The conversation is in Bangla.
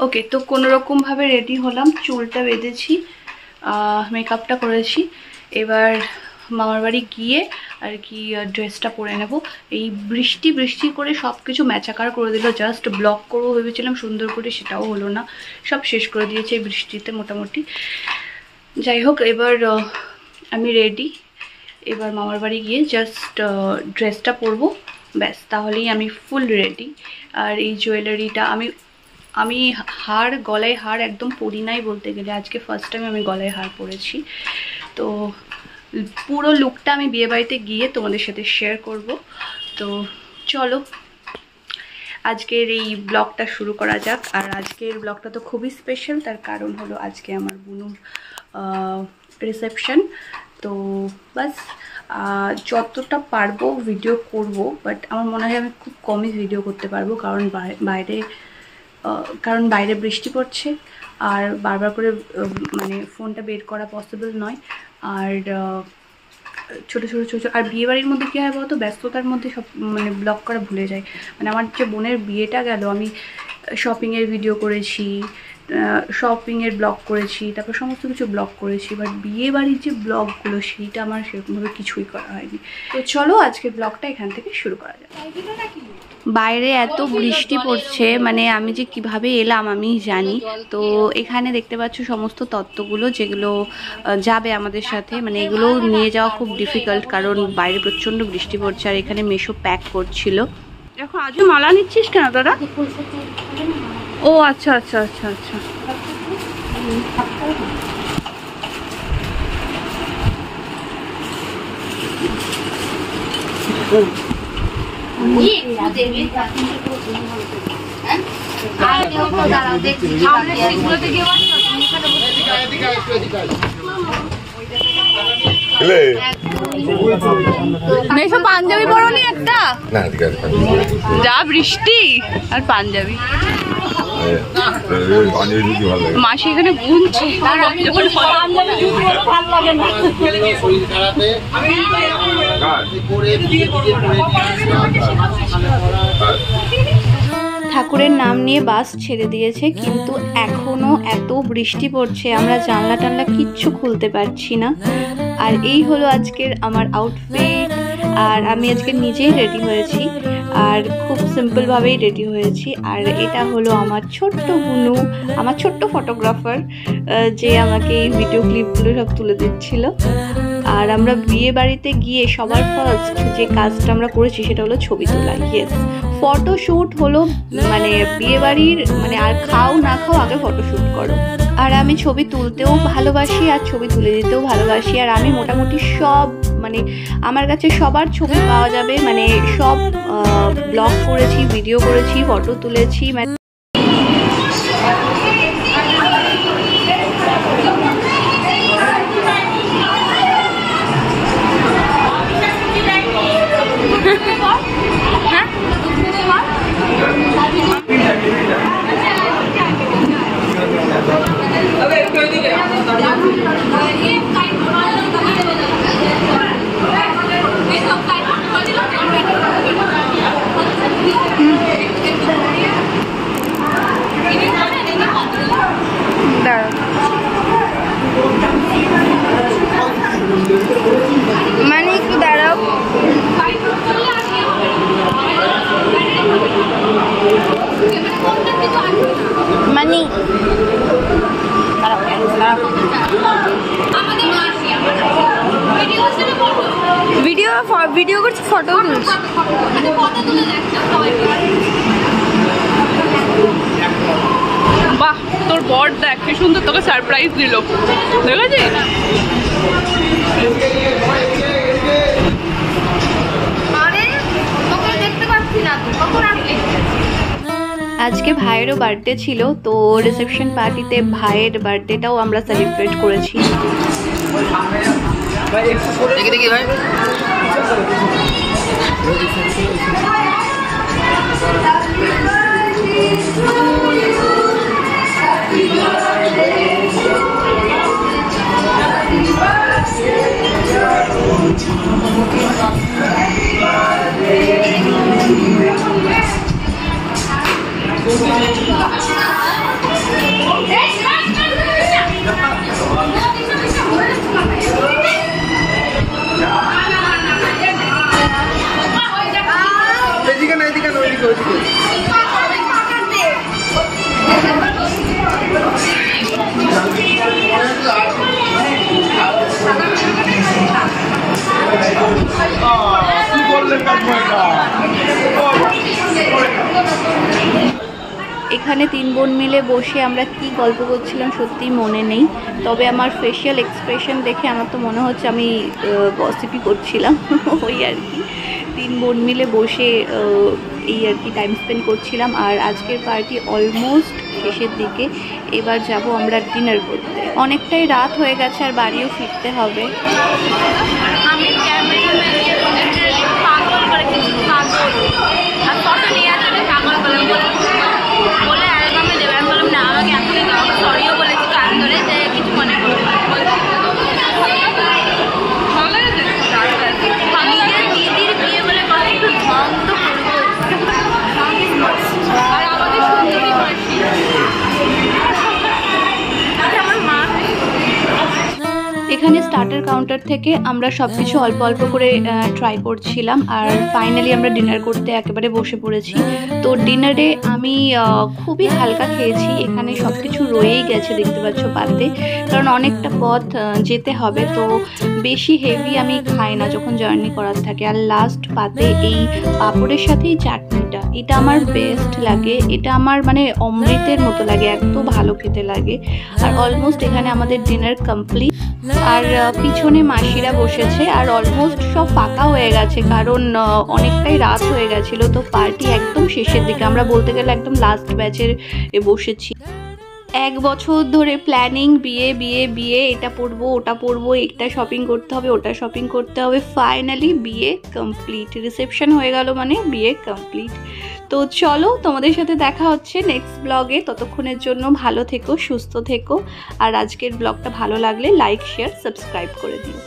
ওকে, তো কোনো রকমভাবে রেডি হলাম, চুলটা বেঁধেছি, মেকআপটা করেছি। এবার মামার বাড়ি গিয়ে আর কি ড্রেসটা পরে নেব। এই বৃষ্টি বৃষ্টি করে সব কিছু ম্যাচাকার করে দিল। জাস্ট ব্লগ করবো ভেবেছিলাম সুন্দর করে, সেটাও হলো না, সব শেষ করে দিয়েছে এই বৃষ্টিতে মোটামুটি। যাই হোক, এবার আমি রেডি। এবার মামার বাড়ি গিয়ে জাস্ট ড্রেসটা পরবো, ব্যাস, তাহলেই আমি ফুল রেডি। আর এই জুয়েলারিটা আমি হার, গলায় হার একদম পরি নাই বলতে গেলে, আজকে ফার্স্ট টাইম আমি গলায় হার পরেছি। তো পুরো লুকটা আমি বিয়েবাড়িতে গিয়ে তোমাদের সাথে শেয়ার করব। তো চলো আজকের এই ব্লগটা শুরু করা যাক। আর আজকের ব্লগটা তো খুবই স্পেশাল, তার কারণ হলো আজকে আমার বুনুর রিসেপশন। তো বাস যতটা পারবো ভিডিও করব, বাট আমার মনে হয় আমি খুব কমই ভিডিও করতে পারবো, কারণ বাইরে বৃষ্টি পড়ছে আর বারবার করে মানে ফোনটা বের করা পসিবল নয়। আর ছোটো ছোটো ছোটো আর বিয়েবাড়ির মধ্যে কী হয় বলতো, ব্যস্ততার মধ্যে সব মানে ব্লগ করা ভুলে যায়। মানে আমার যে বোনের বিয়েটা গেল, আমি শপিংয়ের ভিডিও করেছি, শপিংয়ের ব্লগ করেছি, তারপর সমস্ত কিছু ব্লগ করেছি, বাট বিয়েবাড়ির যে ব্লগগুলো সেইটা আমার সেরকমভাবে কিছুই করা হয়নি। তো চলো আজকের ব্লগটা এখান থেকে শুরু করা যায়। বাইরে এত বৃষ্টি পড়ছে, মানে আমি যে কিভাবে এলাম আমি জানি। তো এখানে দেখতে পাচ্ছ সমস্ত তত্ত্বগুলো যেগুলো যাবে আমাদের সাথে, মানে এগুলো নিয়ে যাওয়া খুব ডিফিকাল্ট, কারণ বাইরে প্রচণ্ড বৃষ্টি পড়ছে। আর এখানে মেশো প্যাক করছিল। দেখো আজও মালা নিচ্ছিস কেন দাদা? ও আচ্ছা আচ্ছা আচ্ছা আচ্ছা। পাঞ্জাবি পরনি একটা? যা বৃষ্টি আর পাঞ্জাবি। মাসি এখানে বুনছে। ঠাকুরের নাম নিয়ে বাস ছেড়ে দিয়েছে, কিন্তু এখনো এত বৃষ্টি পড়ছে, আমরা জানলা টানলা কিচ্ছু খুলতে পারছি না। আর এই হলো আজকের আমার আউটফিট। আর আমি আজকে নিজেই রেডি হয়েছি, আর খুব সিম্পলভাবেই রেডি হয়েছি। আর এটা হলো আমার ছোট্ট বুনু, আমার ছোট্ট ফটোগ্রাফার, যে আমাকে এই ভিডিও ক্লিপগুলো সব তুলে দিচ্ছিল। আর আমরা বিয়ে বাড়িতে গিয়ে সবার ফার্স্ট যে কাজটা আমরা করেছি সেটা হলো ছবি তোলা। ইয়েস, ফটোশ্যুট হলো মানে বিয়ে বাড়ির মানে, আর খাও না খাও আগে ফটোশ্যুট করো। আর আমি ছবি তুলতেও ভালোবাসি আর ছবি তুলে দিতেও ভালোবাসি। আর আমি মোটামুটি সব মানে আমার কাছে সবার ছবি পাওয়া যাবে, মানে সব ব্লগ করেছি, ভিডিও করেছি, ফটো তুলেছি। মানে মানে একটু দাঁড়াও, মানে ভিডিও করছি, ফটো তুলছি। বাহ, তোর বর দেখ কি সুন্দর তোকে সারপ্রাইজ দিল, দেখেছিস? আজকে ভাইয়েরও বার্থডে ছিল, তো রিসেপশন পার্টিতে ভাইয়ের বার্থডেটাও আমরা সেলিব্রেট করেছি। দেখি দেখি ভাই, এখানে 3 বোন মিলে বসে আমরা কি গল্প করছিলাম সত্যি মনে নেই, তবে আমার ফেশিয়াল এক্সপ্রেশন দেখে আমার তো মনে হচ্ছে আমি গসিপি করছিলাম। ওই আর কি 3 বোন মিলে বসে এই আর কি টাইম স্পেন্ড করছিলাম। আর আজকের পার্টি অলমোস্ট শেষের দিকে, এবার যাব আমরা ডিনার করতে। অনেকটাই রাত হয়ে গেছে আর বাড়িও ফিরতে হবে। আমি পাগল করে কিছু পাগল আর ফটো নিয়ে আসলে পাগল বলে অ্যালবামে দেবে। আমি বললাম না, আমাকে এখনই দাও। সরিও বলেছি কান ধরে যে কিছু মনে করবো না। দিদির বিয়ে বলে কথা একটু ঢং তো করবো, আর আমাদের সুন্দরী মাসি আমার মা। এখানে স্টার্টার কাউন্টার থেকে আমরা সব কিছু অল্প অল্প করে ট্রাই করছিলাম, আর ফাইনালি আমরা ডিনার করতে একেবারে বসে পড়েছি। তো ডিনারে আমি খুবই হালকা খেয়েছি, এখানে সব কিছু রয়েই গেছে দেখতে পাচ্ছ পাতে, কারণ অনেকটা পথ যেতে হবে, তো বেশি হেভি আমি খাই না যখন জার্নি করার থাকে। আর লাস্ট পাতে এই পাঁপড়ের সাথেই চাটনিটা, এটা আমার বেস্ট লাগে, এটা আমার মানে অমৃতের মতো লাগে, এত ভালো খেতে লাগে। আর অলমোস্ট এখানে আমাদের ডিনার কমপ্লিট। আর পিছনে মাসিরা বসেছে, আর অলমোস্ট সব ফাঁকা হয়ে গেছে কারণ অনেকটাই রাত হয়ে গেছিল। তো পার্টি একদম শেষের দিকে, আমরা বলতে গেলে একদম লাস্ট ব্যাচের বসেছি। 1 বছর ধরে প্ল্যানিং, বিয়ে বিয়ে বিয়ে, এটা পরবো ওটা পরবো, এটা শপিং করতে হবে ওটা শপিং করতে হবে, ফাইনালি বিয়ে কমপ্লিট। রিসেপশন হয়ে গেল মানে বিয়ে কমপ্লিট। তো চলো, তোমাদের সাথে দেখা হচ্ছে নেক্সট ব্লগে। ততক্ষণের জন্য ভালো থেকো, সুস্থ থেকো, আর আজকের ব্লগটা ভালো লাগলে লাইক, শেয়ার, সাবস্ক্রাইব করে দিও।